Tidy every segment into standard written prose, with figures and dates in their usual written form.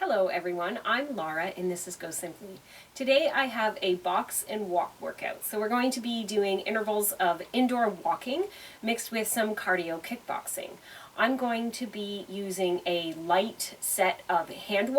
Hello everyone, I'm Laura and this is Go Simply. Today I have a box and walk workout. So we're going to be doing intervals of indoor walking mixed with some cardio kickboxing. I'm going to be using a light set of hand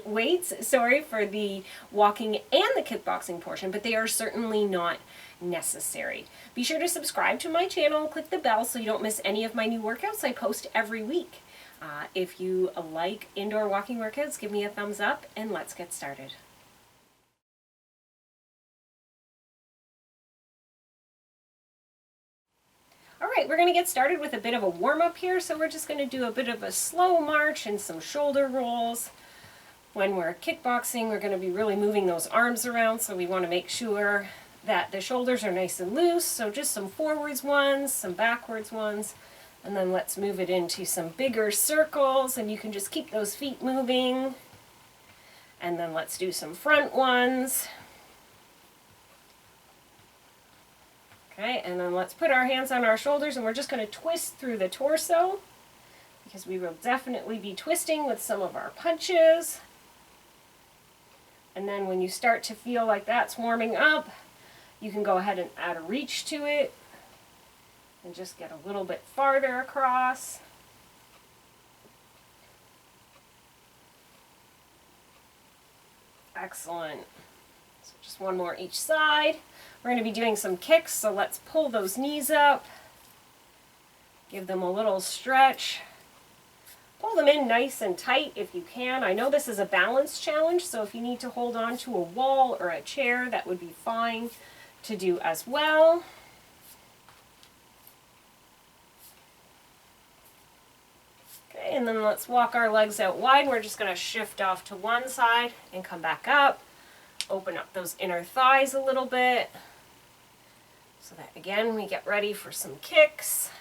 weights for the walking and the kickboxing portion, but they are certainly not necessary. Be sure to subscribe to my channel, click the bell so you don't miss any of my new workouts I post every week. If you like indoor walking workouts, give me a thumbs up and let's get started. Alright, we're going to get started with a bit of a warm-up here, so we're just going to do a bit of a slow march and some shoulder rolls. When we're kickboxing, we're going to be really moving those arms around, so we want to make sure that the shoulders are nice and loose, so just some forwards ones, some backwards ones. And then let's move it into some bigger circles, and you can just keep those feet moving. And then let's do some front ones. Okay, and then let's put our hands on our shoulders, and we're just going to twist through the torso, because we will definitely be twisting with some of our punches. And then when you start to feel like that's warming up, you can go ahead and add a reach to it. And just get a little bit farther across. Excellent. So just one more each side. We're going to be doing some kicks, so let's pull those knees up. Give them a little stretch. Pull them in nice and tight if you can. I know this is a balance challenge, so if you need to hold on to a wall or a chair, that would be fine to do as well. And then let's walk our legs out wide. We're just going to shift off to one side and come back up. Open up those inner thighs a little bit. So that again we get ready for some kicks.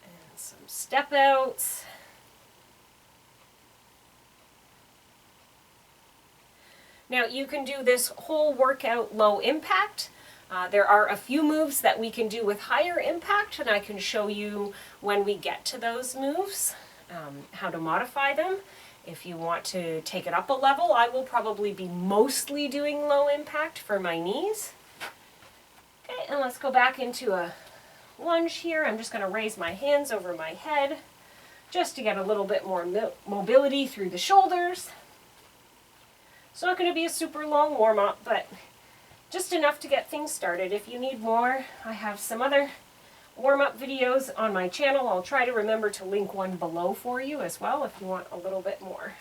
And some step outs. Now you can do this whole workout low impact. There are a few moves that we can do with higher impact, and I can show you when we get to those moves how to modify them. If you want to take it up a level, I will probably be mostly doing low impact for my knees. Okay, and let's go back into a lunge here. I'm just going to raise my hands over my head just to get a little bit more mobility through the shoulders. It's not going to be a super long warm-up, but just enough to get things started. If you need more, I have some other warm-up videos on my channel. I'll try to remember to link one below for you as well if you want a little bit more.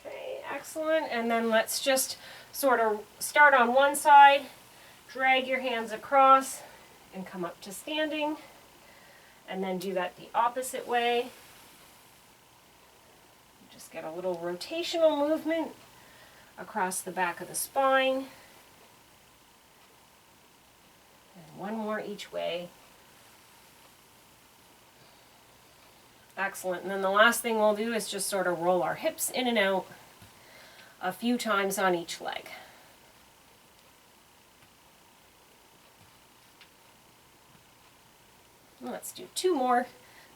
Okay, excellent. And then let's just sort of start on one side, drag your hands across, and come up to standing. And then do that the opposite way. Just get a little rotational movement across the back of the spine. And one more each way. Excellent. And then the last thing we'll do is just sort of roll our hips in and out a few times on each leg. Let's do two more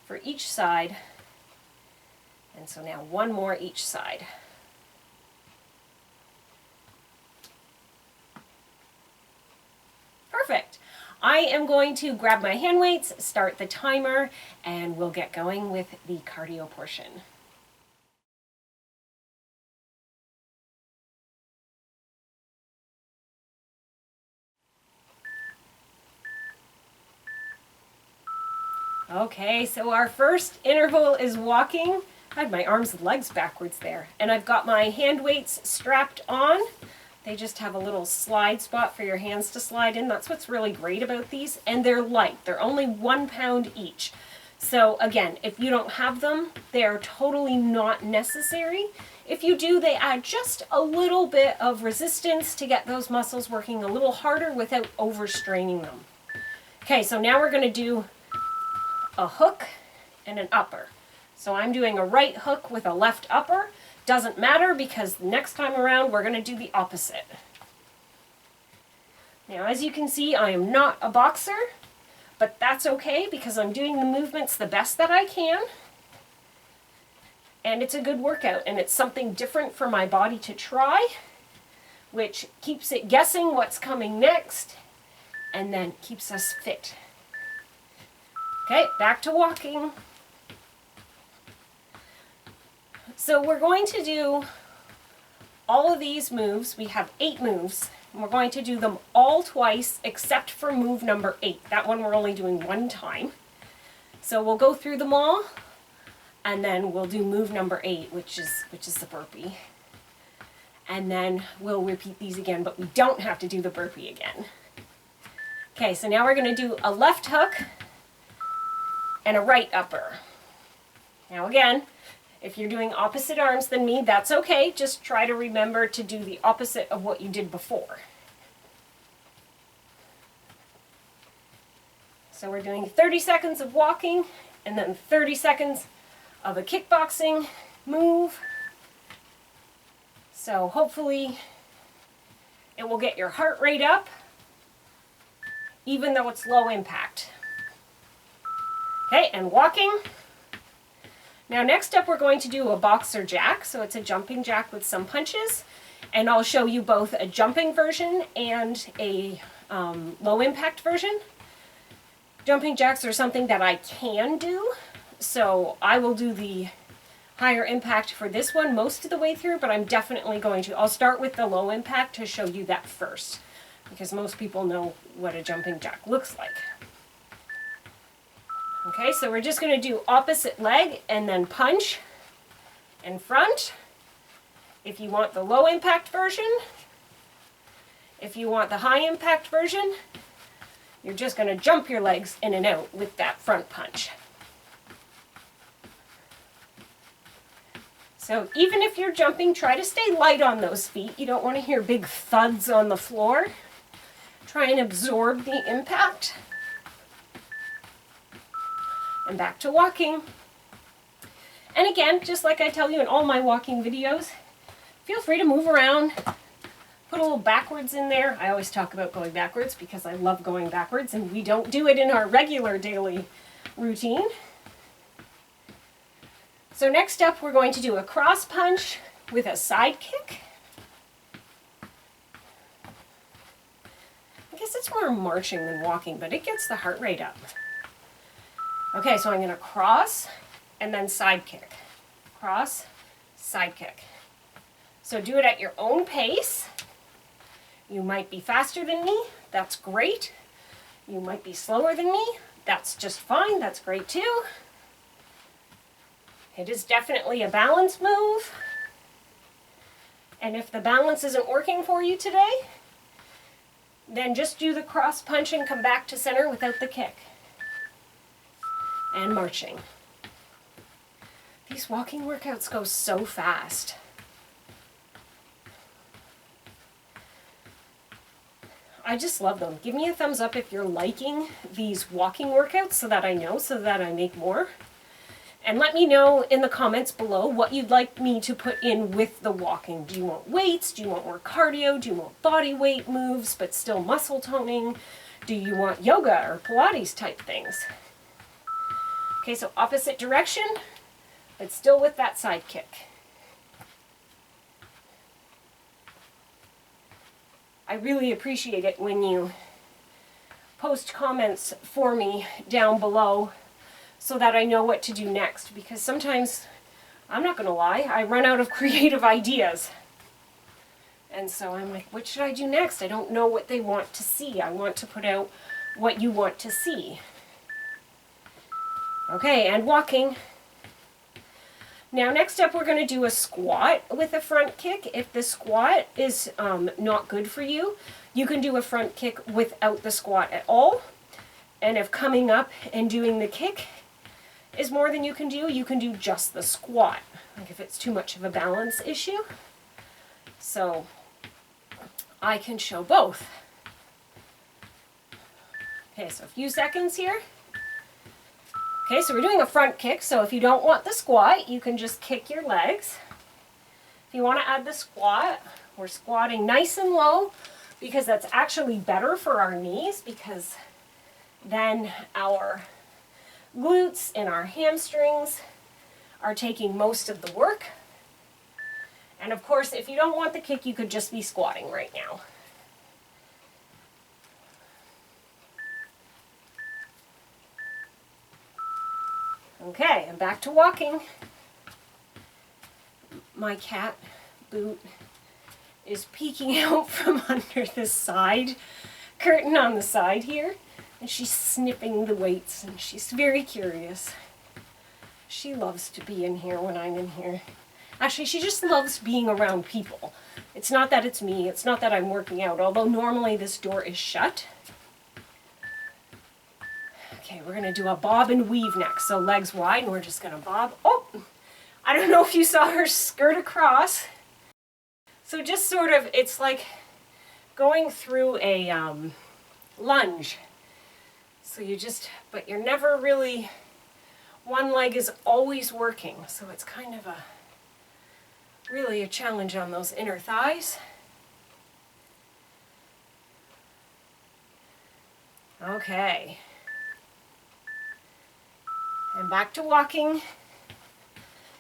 for each side. And so now one more each side. Perfect. I am going to grab my hand weights, start the timer, and we'll get going with the cardio portion. Okay, so our first interval is walking. I had my arms and legs backwards there. And I've got my hand weights strapped on. They just have a little slide spot for your hands to slide in. That's what's really great about these. And they're light. They're only 1 pound each. So again, if you don't have them, they are totally not necessary. If you do, they add just a little bit of resistance to get those muscles working a little harder without overstraining them. Okay, so now we're going to do a hook and an upper. So I'm doing a right hook with a left upper. Doesn't matter because next time around we're going to do the opposite. Now as you can see, I am not a boxer, but that's okay because I'm doing the movements the best that I can. And it's a good workout, and it's something different for my body to try, which keeps it guessing what's coming next, and then keeps us fit. Okay, back to walking. So we're going to do all of these moves. We have 8 moves, and we're going to do them all twice except for move number 8. That one we're only doing one time. So we'll go through them all, and then we'll do move number 8, which is the burpee. And then we'll repeat these again, but we don't have to do the burpee again. Okay, so now we're going to do a left hook and a right upper. Now again, if you're doing opposite arms than me, that's okay. Just try to remember to do the opposite of what you did before. So we're doing 30 seconds of walking and then 30 seconds of a kickboxing move. So hopefully it will get your heart rate up, even though it's low impact. Okay, and walking. Now next up we're going to do a boxer jack. So it's a jumping jack with some punches. And I'll show you both a jumping version and a low impact version. Jumping jacks are something that I can do. So I will do the higher impact for this one most of the way through, but I'm definitely going to. I'll start with the low impact to show you that first, because most people know what a jumping jack looks like. Okay, so we're just going to do opposite leg and then punch in front. If you want the low impact version, if you want the high impact version, you're just going to jump your legs in and out with that front punch. So even if you're jumping, try to stay light on those feet. You don't want to hear big thuds on the floor. Try and absorb the impact. And back to walking. And again, just like I tell you in all my walking videos, feel free to move around. Put a little backwards in there. I always talk about going backwards because I love going backwards, and we don't do it in our regular daily routine. So next up, we're going to do a cross punch with a side kick. I guess it's more marching than walking, but it gets the heart rate up. Okay, so I'm going to cross and then side kick. Cross, side kick. So do it at your own pace. You might be faster than me. That's great. You might be slower than me. That's just fine. That's great too. It is definitely a balance move. And if the balance isn't working for you today, then just do the cross punch and come back to center without the kick. And marching. These walking workouts go so fast. I just love them. Give me a thumbs up if you're liking these walking workouts so that I know, so that I make more. And let me know in the comments below what you'd like me to put in with the walking. Do you want weights? Do you want more cardio? Do you want body weight moves but still muscle toning? Do you want yoga or Pilates type things? Okay, so opposite direction, but still with that side kick. I really appreciate it when you post comments for me down below so that I know what to do next, because sometimes, I'm not going to lie, I run out of creative ideas. And so I'm like, what should I do next? I don't know what they want to see. I want to put out what you want to see. Okay, and walking. Now next up we're going to do a squat with a front kick. If the squat is not good for you, you can do a front kick without the squat at all. And if coming up and doing the kick is more than you can do just the squat, like if it's too much of a balance issue. So I can show both. Okay, so a few seconds here. Okay, so we're doing a front kick, so if you don't want the squat, you can just kick your legs. If you want to add the squat, we're squatting nice and low because that's actually better for our knees, because then our glutes and our hamstrings are taking most of the work. And of course, if you don't want the kick, you could just be squatting right now. Okay, I'm back to walking. My cat, Boot, is peeking out from under this side curtain on the side here, and she's sniffing the weights, and she's very curious. She loves to be in here when I'm in here. Actually, she just loves being around people. It's not that it's me, it's not that I'm working out, although normally this door is shut. Okay, we're gonna do a bob and weave next. So legs wide, and we're just gonna bob. Oh, I don't know if you saw her skirt across. So just sort of, it's like going through a lunge. So you just, but you're never really, one leg is always working. So it's kind of really a challenge on those inner thighs. Okay. And back to walking.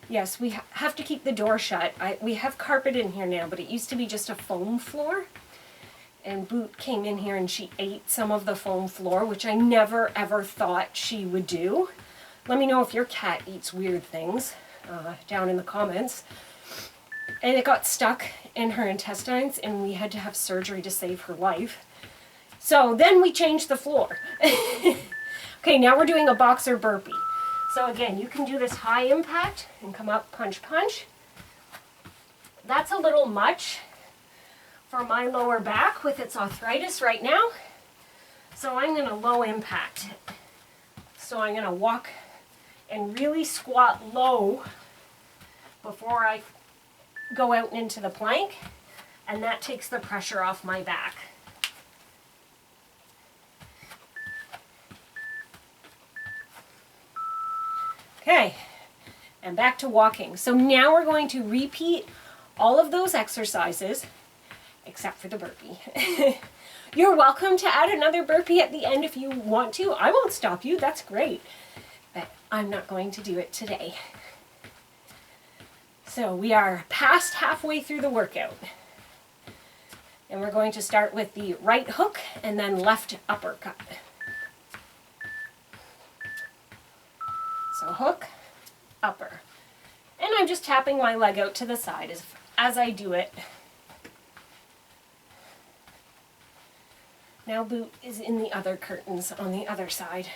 Yes, we have to keep the door shut. We have carpet in here now, but it used to be just a foam floor. And Boot came in here and she ate some of the foam floor, which I never ever thought she would do. Let me know if your cat eats weird things down in the comments. And it got stuck in her intestines and we had to have surgery to save her life. So then we changed the floor. Okay, now we're doing a boxer burpee. So again, you can do this high impact and come up, punch, punch. That's a little much for my lower back with its arthritis right now. So I'm going to low impact it. So I'm going to walk and really squat low before I go out into the plank, and that takes the pressure off my back. Okay, and back to walking. So now we're going to repeat all of those exercises, except for the burpee. You're welcome to add another burpee at the end if you want to. I won't stop you, that's great. But I'm not going to do it today. So we are past halfway through the workout. And we're going to start with the right hook and then left uppercut. So hook, upper. And I'm just tapping my leg out to the side as I do it. Now Boot is in the other curtains on the other side.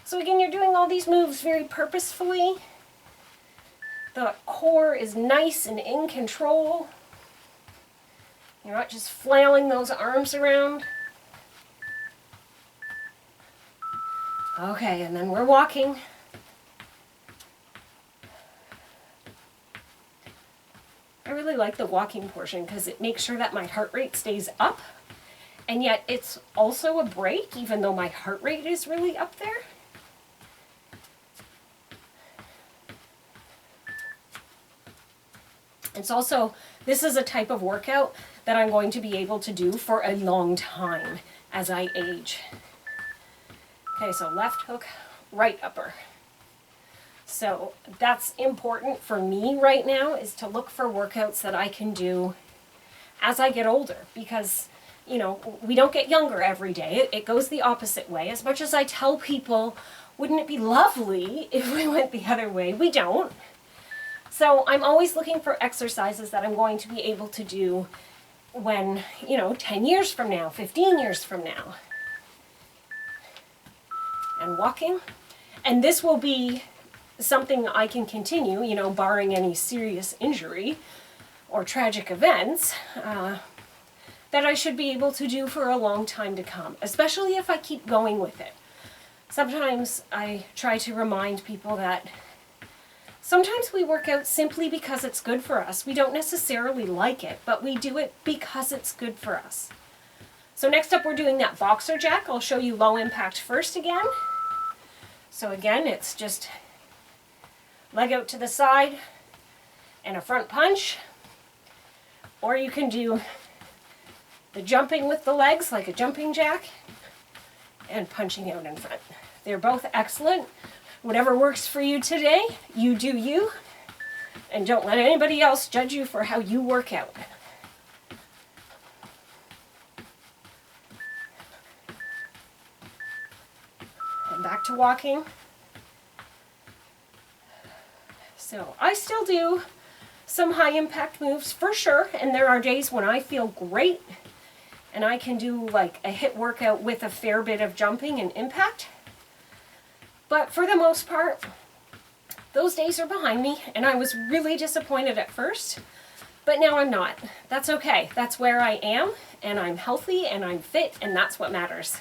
So again, you're doing all these moves very purposefully. The core is nice and in control. You're not just flailing those arms around. Okay, and then we're walking. I really like the walking portion because it makes sure that my heart rate stays up, and yet it's also a break even though my heart rate is really up there. It's also, this is a type of workout that I'm going to be able to do for a long time as I age. Okay, so left hook, right upper. So that's important for me right now, is to look for workouts that I can do as I get older, because, you know, we don't get younger every day. It goes the opposite way. As much as I tell people, wouldn't it be lovely if we went the other way? We don't. So I'm always looking for exercises that I'm going to be able to do when, you know, 10 years from now, 15 years from now. And walking. And this will be something I can continue, you know, barring any serious injury or tragic events, that I should be able to do for a long time to come, especially if I keep going with it. Sometimes I try to remind people that sometimes we work out simply because it's good for us. We don't necessarily like it, but we do it because it's good for us. So next up we're doing that boxer jack. I'll show you low impact first again. So again, it's just leg out to the side and a front punch. Or you can do the jumping with the legs like a jumping jack, and punching out in front. They're both excellent. Whatever works for you today, you do you, and don't let anybody else judge you for how you work out. And back to walking. So I still do some high impact moves for sure, and there are days when I feel great and I can do like a HIIT workout with a fair bit of jumping and impact. But for the most part, those days are behind me, and I was really disappointed at first, but now I'm not. That's okay. That's where I am, and I'm healthy and I'm fit, and that's what matters.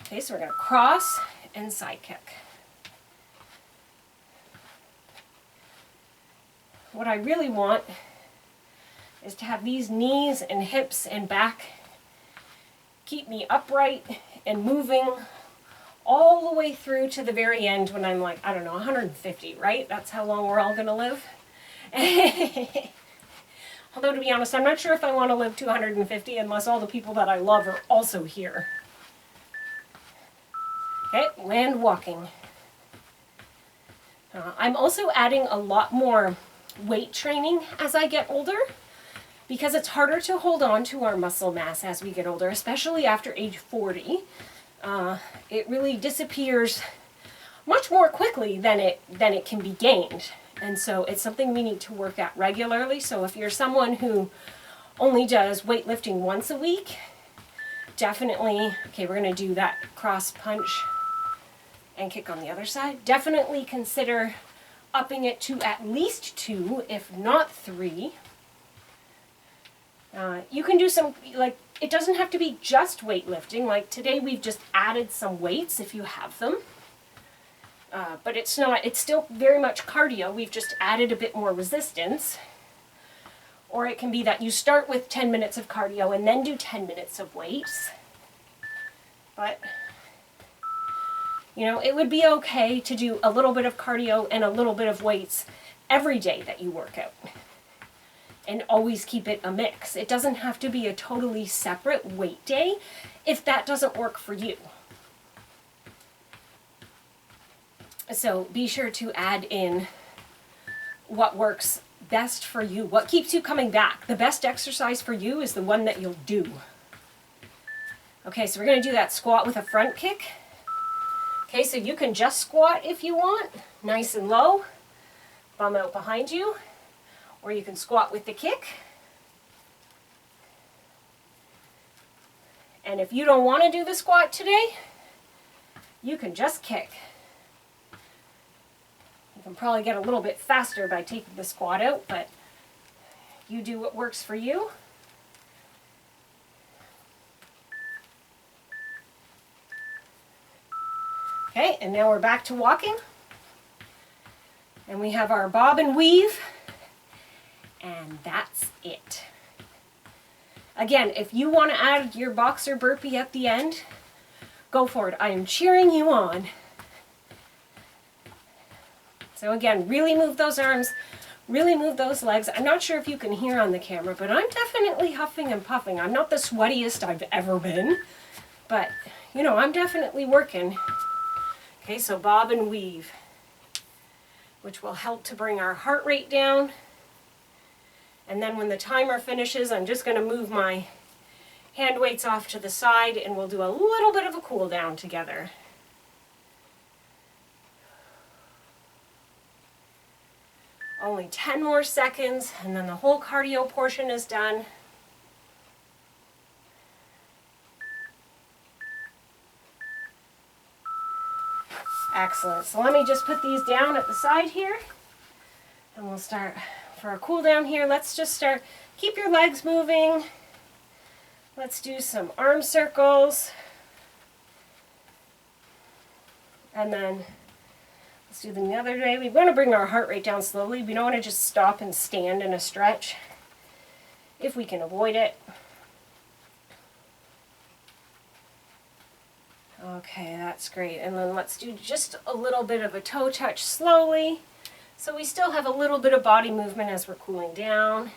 Okay, so we're going to cross and side kick. What I really want is to have these knees and hips and back keep me upright and moving all the way through to the very end when I'm like, I don't know, 150, right? That's how long we're all going to live. Although, to be honest, I'm not sure if I want to live to 150 unless all the people that I love are also here. Okay, land walking. I'm also adding a lot more weight training as I get older, because it's harder to hold on to our muscle mass as we get older, especially after age 40. It really disappears much more quickly than it can be gained. And so it's something we need to work at regularly. So if you're someone who only does weightlifting once a week, definitely, okay, we're going to do that cross punch and kick on the other side. Definitely consider upping it to at least 2, if not 3. You can do some, like, it doesn't have to be just weightlifting. Like today we've just added some weights if you have them. But it's still very much cardio. We've just added a bit more resistance. Or it can be that you start with 10 minutes of cardio and then do 10 minutes of weights. But you know, it would be okay to do a little bit of cardio and a little bit of weights every day that you work out. And always keep it a mix. It doesn't have to be a totally separate weight day if that doesn't work for you. So be sure to add in what works best for you, what keeps you coming back. The best exercise for you is the one that you'll do. Okay, so we're going to do that squat with a front kick. Okay, so you can just squat if you want, nice and low, bum out behind you, or you can squat with the kick. And if you don't want to do the squat today, you can just kick. You can probably get a little bit faster by taking the squat out, but you do what works for you. Okay, and now we're back to walking. And we have our bob and weave. And that's it. Again, if you want to add your boxer burpee at the end, go for it. I am cheering you on. So again, really move those arms, really move those legs. I'm not sure if you can hear on the camera, but I'm definitely huffing and puffing. I'm not the sweatiest I've ever been, but you know, I'm definitely working. Okay, so bob and weave, which will help to bring our heart rate down. And then when the timer finishes, I'm just going to move my hand weights off to the side and we'll do a little bit of a cool down together. Only 10 more seconds and then the whole cardio portion is done. Excellent. So let me just put these down at the side here and we'll start for a cool down here. Let's just start. Keep your legs moving. Let's do some arm circles. And then let's do them the other way. We want to bring our heart rate down slowly. We don't want to just stop and stand in a stretch if we can avoid it. Okay, that's great. And then let's do just a little bit of a toe touch slowly. So we still have a little bit of body movement as we're cooling down.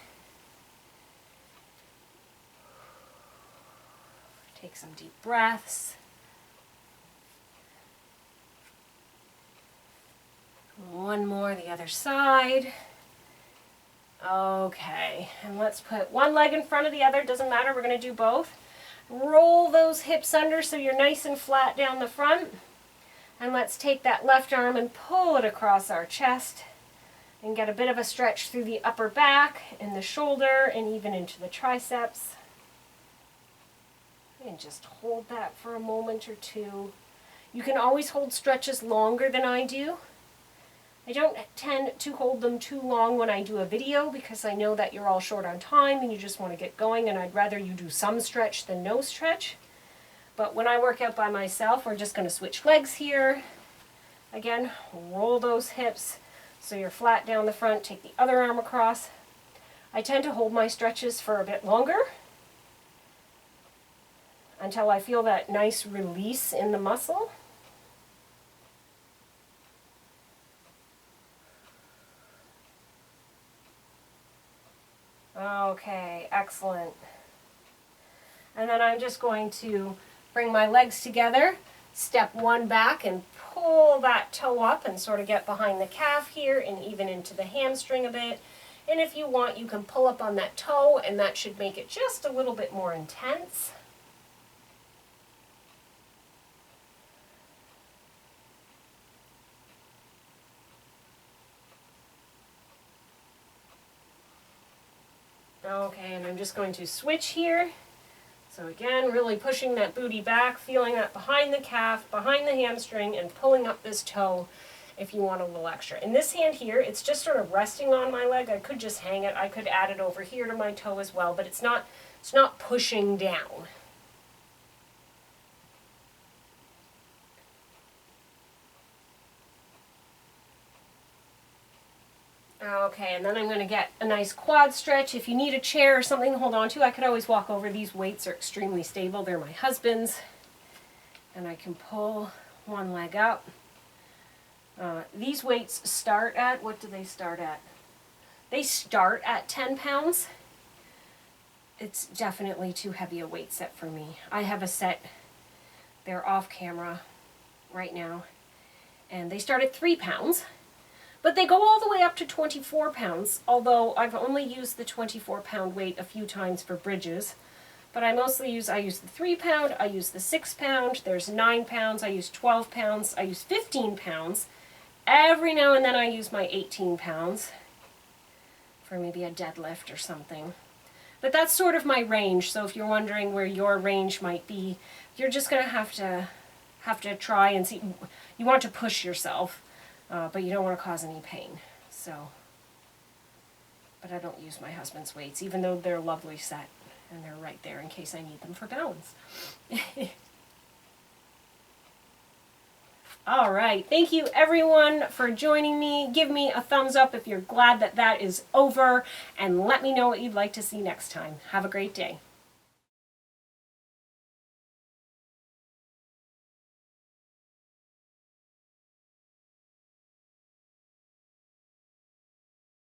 Take some deep breaths. One more, the other side. Okay, and let's put one leg in front of the other. Doesn't matter, we're going to do both. Roll those hips under so you're nice and flat down the front. And let's take that left arm and pull it across our chest and get a bit of a stretch through the upper back and the shoulder and even into the triceps. And just hold that for a moment or two. You can always hold stretches longer than I do. I don't tend to hold them too long when I do a video because I know that you're all short on time and you just want to get going, and I'd rather you do some stretch than no stretch. But when I work out by myself, we're just going to switch legs here. Again, roll those hips so you're flat down the front. Take the other arm across. I tend to hold my stretches for a bit longer until I feel that nice release in the muscle. Okay, excellent. And then I'm just going to bring my legs together, step one back and pull that toe up and sort of get behind the calf here and even into the hamstring a bit. And if you want, you can pull up on that toe and that should make it just a little bit more intense. Okay, and I'm just going to switch here. So again, really pushing that booty back, feeling that behind the calf, behind the hamstring, and pulling up this toe if you want a little extra. In this hand here, it's just sort of resting on my leg. I could just hang it. I could add it over here to my toe as well, but it's not pushing down. Okay, and then I'm going to get a nice quad stretch. If you need a chair or something to hold on to, I could always walk over. These weights are extremely stable. They're my husband's. And I can pull one leg up. These weights start at, what do they start at? They start at 10 pounds. It's definitely too heavy a weight set for me. I have a set, they're off camera right now, and they start at 3 pounds. But they go all the way up to 24 pounds, although I've only used the 24-pound weight a few times for bridges. But I mostly use the 3 pound, I use the 6 pound, there's 9 pounds, I use 12 pounds, I use 15 pounds. Every now and then I use my 18 pounds for maybe a deadlift or something. But that's sort of my range, so if you're wondering where your range might be, you're just going to have to try and see. You want to push yourself. But you don't want to cause any pain. So, but I don't use my husband's weights, even though they're a lovely set, and they're right there in case I need them for balance. All right, thank you everyone for joining me. Give me a thumbs up if you're glad that that is over, and let me know what you'd like to see next time. Have a great day.